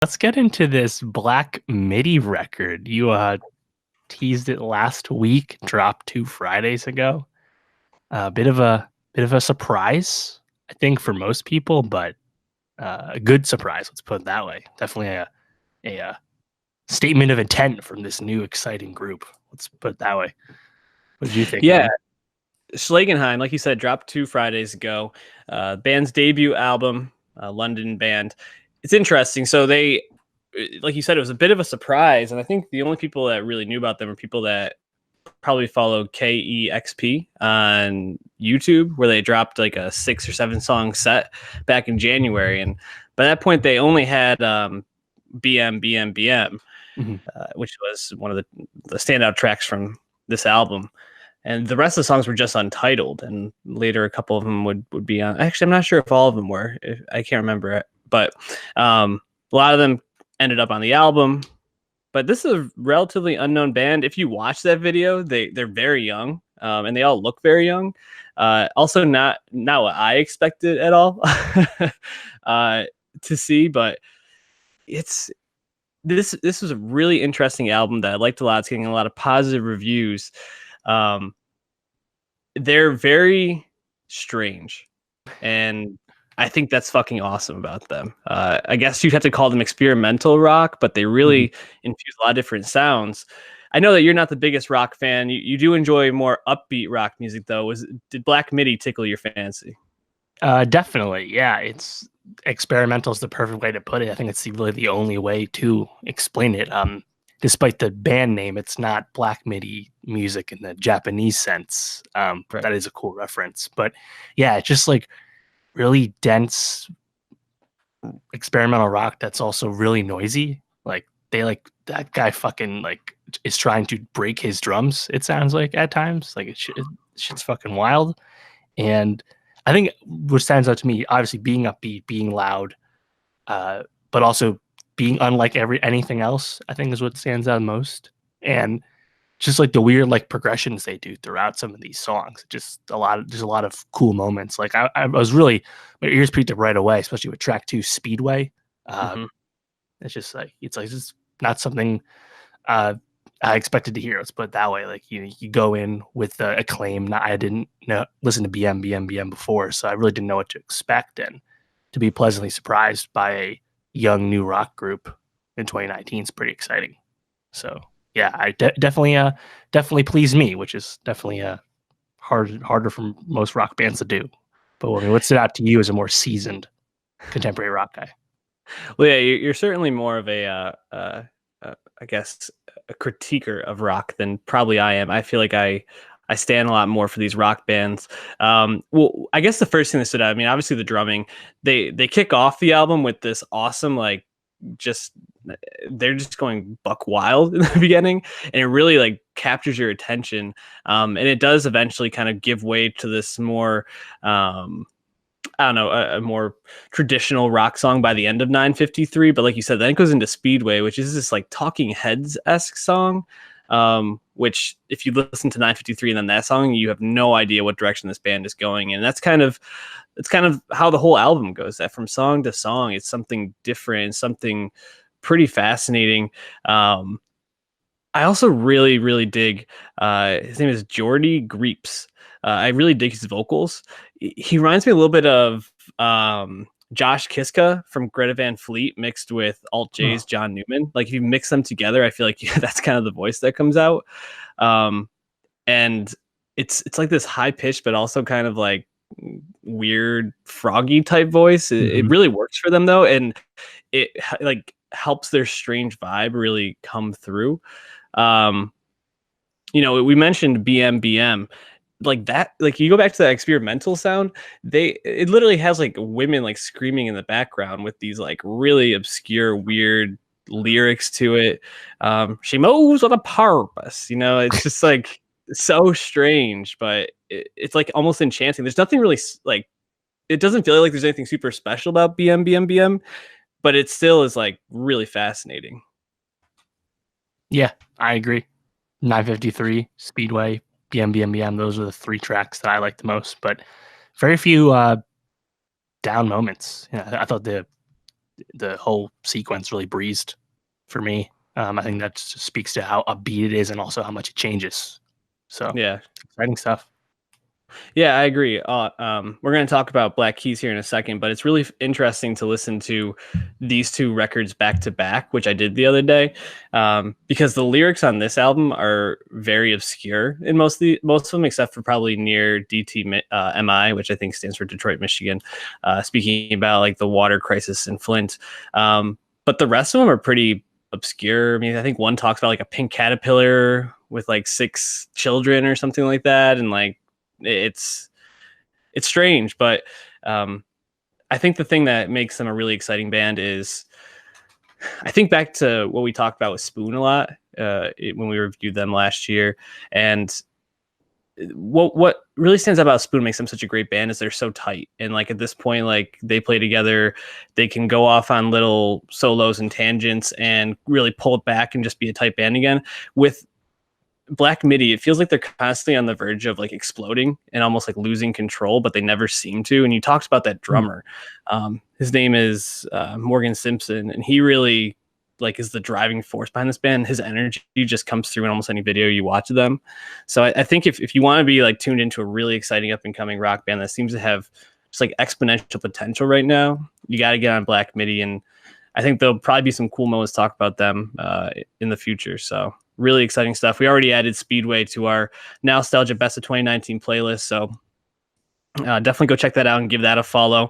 Let's get into this Black Midi record. You teased it last week, dropped 2 Fridays ago. A bit of a surprise, I think, for most people, but a good surprise. Let's put it that way. Definitely a statement of intent from this new exciting group. Let's put it that way. What did you think, Yeah, man? Schlagenheim, like you said, dropped 2 Fridays ago. Band's debut album, London band. It's interesting. So they, like you said, it was a bit of a surprise, and I think the only people that really knew about them are people that probably followed KEXP on YouTube, where they dropped like a 6 or 7 song set back in January, and by that point they only had BM, Mhm. which was one of the standout tracks from this album, and the rest of the songs were just untitled. And later a couple of them would be on. Actually, I'm not sure if all of them were. I can't remember it, but a lot of them ended up on the album. But this is a relatively unknown band. If you watch that video, they're very young, and they all look very young. Also, not what I expected at all uh, to see, but it's this was a really interesting album that I liked a lot. It's getting a lot of positive reviews. Um, they're very strange, and I think that's fucking awesome about them. I guess you'd have to call them experimental rock, but they Mhm. really infuse a lot of different sounds. I know that you're not the biggest rock fan. You do enjoy more upbeat rock music, though. Did Black Midi tickle your fancy? Definitely, yeah. It's experimental is the perfect way to put it. I think it's really the only way to explain it. Despite the band name, it's not black MIDI music in the Japanese sense. Right. That is a cool reference. But yeah, it's just like really dense experimental rock that's also really noisy. Like they like that guy fucking like is trying to break his drums. It sounds like at times like shit's fucking wild. And I think what stands out to me, obviously being upbeat, being loud, but also being unlike anything else, I think is what stands out most. And just like the weird like progressions they do throughout some of these songs, just a lot of cool moments. Like I was really my ears piqued up right away, especially with track two, Speedway. Uh, Mm-hmm. it's like it's not something uh, I expected to hear. Let's put it that way. Like you go in with the acclaim. I didn't listen to BM before, so I really didn't know what to expect, and to be pleasantly surprised by a young new rock group in 2019 is pretty exciting. So yeah, definitely pleased me, which is definitely harder for most rock bands to do. But I mean, what stood out to you as a more seasoned contemporary rock guy? Well, yeah, you're certainly more of I guess, a critiquer of rock than probably I am. I feel like I stand a lot more for these rock bands. Well, I guess the first thing that stood out, I mean, obviously the drumming. They kick off the album with this awesome, like, just they're just going buck wild in the beginning, and it really like captures your attention. And it does eventually kind of give way to this more I don't know, a more traditional rock song by the end of 953. But like you said, then it goes into Speedway, which is this like Talking Heads esque song. Which, if you listen to 953 and then that song, you have no idea what direction this band is going. And it's kind of how the whole album goes. That from song to song, it's something different, something pretty fascinating. I also really dig. His name is Jordy Greeps. I really dig his vocals. He reminds me a little bit of Josh Kiska from Greta Van Fleet mixed with Alt Oh. J's John Newman. Like if you mix them together, I feel like that's kind of the voice that comes out. Um, and it's like this high pitched, but also kind of like weird froggy type voice. It Mhm. really works for them though, and it like helps their strange vibe really come through. Um, we mentioned BM, like that. Like you go back to that experimental sound, it literally has like women like screaming in the background with these like really obscure, weird lyrics to it. She moves with a purpose. It's just like so strange, but it's like almost enchanting. There's nothing really like it doesn't feel like there's anything super special about BM, but it still is like really fascinating. Yeah, I agree. 953, Speedway, BM. Those are the three tracks that I like the most, but very few down moments. I thought the whole sequence really breezed for me. I think that just speaks to how upbeat it is and also how much it changes. So Yeah. exciting stuff. Yeah, I agree. We're going to talk about Black Keys here in a second, but it's really interesting to listen to these two records back to back, which I did the other day, because the lyrics on this album are very obscure in most of them, except for probably near DTMI, which I think stands for Detroit, Michigan, speaking about like the water crisis in Flint. But the rest of them are pretty obscure. I mean, I think one talks about like a pink caterpillar with like 6 children or something like that, and like it's strange, but I think the thing that makes them a really exciting band is I think back to what we talked about with Spoon a lot when we reviewed them last year, and what really stands out about Spoon makes them such a great band is they're so tight, and like at this point, like they play together, they can go off on little solos and tangents and really pull it back and just be a tight band again. With Black Midi, it feels like they're constantly on the verge of like exploding and almost like losing control, but they never seem to. And you talked about that drummer. His name is Morgan Simpson, and he really like is the driving force behind this band. His energy just comes through in almost any video you watch of them. So I think if you want to be like tuned into a really exciting up and coming rock band that seems to have just like exponential potential right now, you got to get on Black Midi. And I think there'll probably be some cool moments to talk about them in the future. So really exciting stuff. We already added Speedway to our Nowstalgia Best of 2019 playlist. So definitely go check that out and give that a follow.